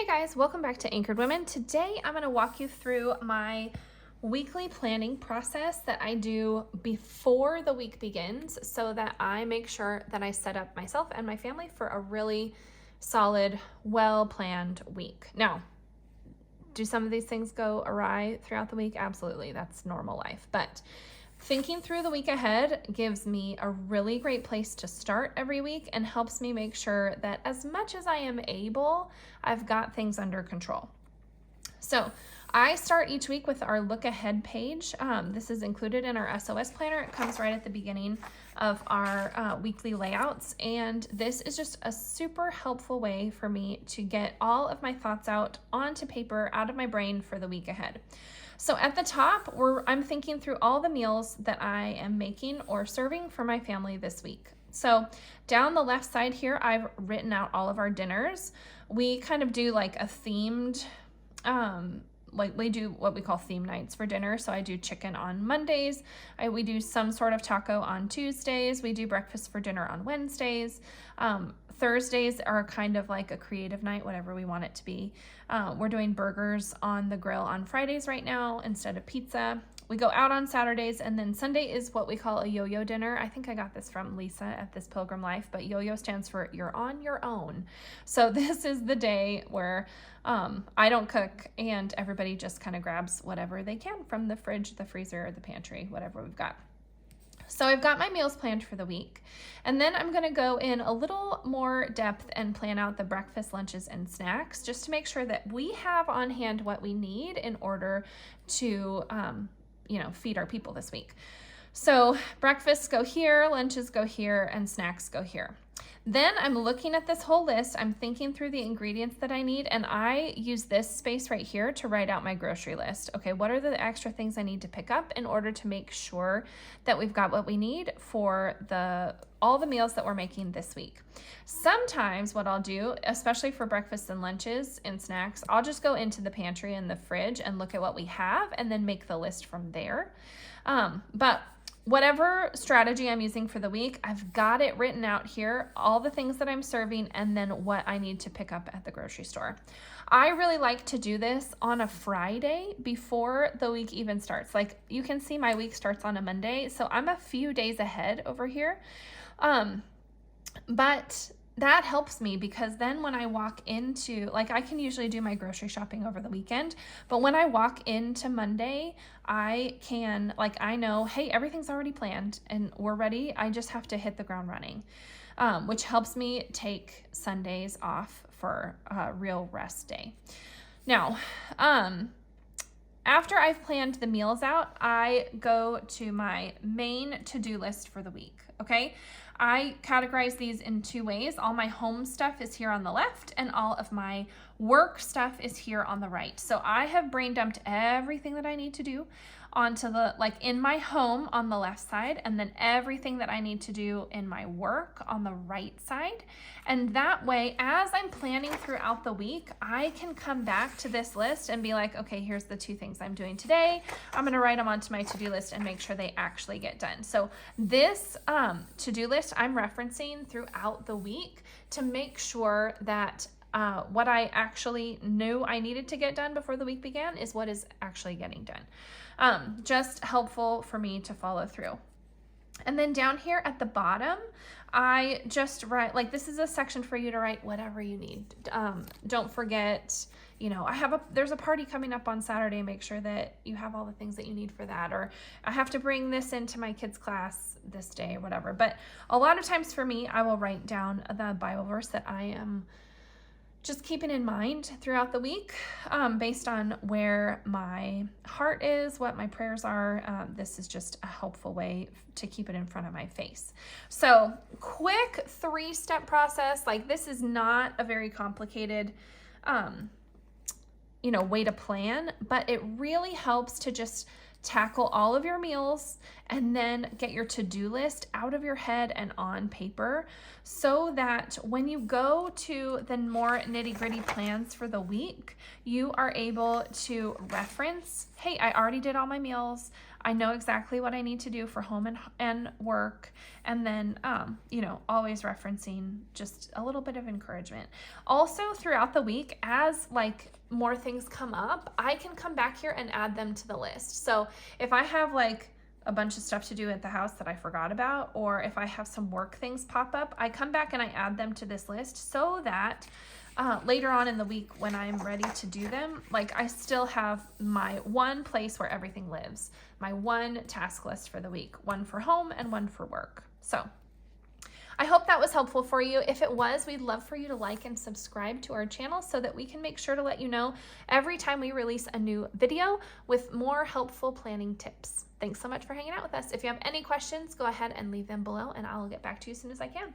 Hey guys, welcome back to Anchored Women. Today I'm going to walk you through my weekly planning process that I do before the week begins so that I make sure that I set up myself and my family for a really solid, well-planned week. Now, do some of these things go awry throughout the week? Absolutely, that's normal life. But thinking through the week ahead gives me a really great place to start every week and helps me make sure that as much as I am able, I've got things under control. So I start each week with our look ahead page. This is included in our SOS planner. It comes right at the beginning of our weekly layouts. And this is just a super helpful way for me to get all of my thoughts out onto paper, out of my brain for the week ahead. So at the top, I'm thinking through all the meals that I am making or serving for my family this week. So down the left side here, I've written out all of our dinners. We kind of do like a themed, like we do what we call theme nights for dinner. So I do chicken on Mondays. We do some sort of taco on Tuesdays. We do breakfast for dinner on Wednesdays. Thursdays are kind of like a creative night, whatever we want it to be. We're doing burgers on the grill on Fridays right now instead of pizza. We go out on Saturdays, and then Sunday is what we call a yo-yo dinner. I think I got this from Lisa at This Pilgrim Life, but yo-yo stands for you're on your own. So this is the day where I don't cook and everybody just kind of grabs whatever they can from the fridge, the freezer, or the pantry, whatever we've got. So I've got my meals planned for the week, and then I'm going to go in a little more depth and plan out the breakfast, lunches, and snacks just to make sure that we have on hand what we need in order to, feed our people this week. So breakfasts go here, lunches go here, and snacks go here. Then I'm looking at this whole list. I'm thinking through the ingredients that I need, and I use this space right here to write out my grocery list. Okay, what are the extra things I need to pick up in order to make sure that we've got what we need for all the meals that we're making this week? Sometimes what I'll do, especially for breakfasts and lunches and snacks, I'll just go into the pantry and the fridge and look at what we have and then make the list from there. But whatever strategy I'm using for the week, I've got it written out here, all the things that I'm serving, and then what I need to pick up at the grocery store. I really like to do this on a Friday before the week even starts. Like you can see my week starts on a Monday, so I'm a few days ahead over here. But that helps me because then when I walk into, like I can usually do my grocery shopping over the weekend, but when I walk into Monday, I can, like I know, hey, everything's already planned and we're ready. I just have to hit the ground running, which helps me take Sundays off for a real rest day. Now, after I've planned the meals out, I go to my main to-do list for the week, okay? I categorize these in two ways. All my home stuff is here on the left, and all of my work stuff is here on the right. So I have brain dumped everything that I need to do onto in my home on the left side, and then everything that I need to do in my work on the right side. And that way, as I'm planning throughout the week, I can come back to this list and be like, okay, here's the two things I'm doing today. I'm gonna write them onto my to-do list and make sure they actually get done. So this to-do list I'm referencing throughout the week to make sure that what I actually knew I needed to get done before the week began is what is actually getting done. Just helpful for me to follow through. And then down here at the bottom, I just write, like this is a section for you to write whatever you need. Don't forget, there's a party coming up on Saturday. Make sure that you have all the things that you need for that. Or I have to bring this into my kids' class this day or whatever. But a lot of times for me, I will write down the Bible verse that I am just keeping in mind throughout the week based on where my heart is, what my prayers are. This is just a helpful way to keep it in front of my face. So quick 3-step process. Like this is not a very complicated way to plan, but it really helps to just tackle all of your meals and then get your to-do list out of your head and on paper, so that when you go to the more nitty-gritty plans for the week, you are able to reference, hey, I already did all my meals. I know exactly what I need to do for home and work. And then, always referencing just a little bit of encouragement. Also, throughout the week, as like more things come up, I can come back here and add them to the list. So if I have like a bunch of stuff to do at the house that I forgot about, or if I have some work things pop up, I come back and I add them to this list, so that later on in the week when I'm ready to do them, like I still have my one place where everything lives, my one task list for the week, one for home and one for work. So I hope that was helpful for you. If it was, we'd love for you to like and subscribe to our channel so that we can make sure to let you know every time we release a new video with more helpful planning tips. Thanks so much for hanging out with us. If you have any questions, go ahead and leave them below and I'll get back to you as soon as I can.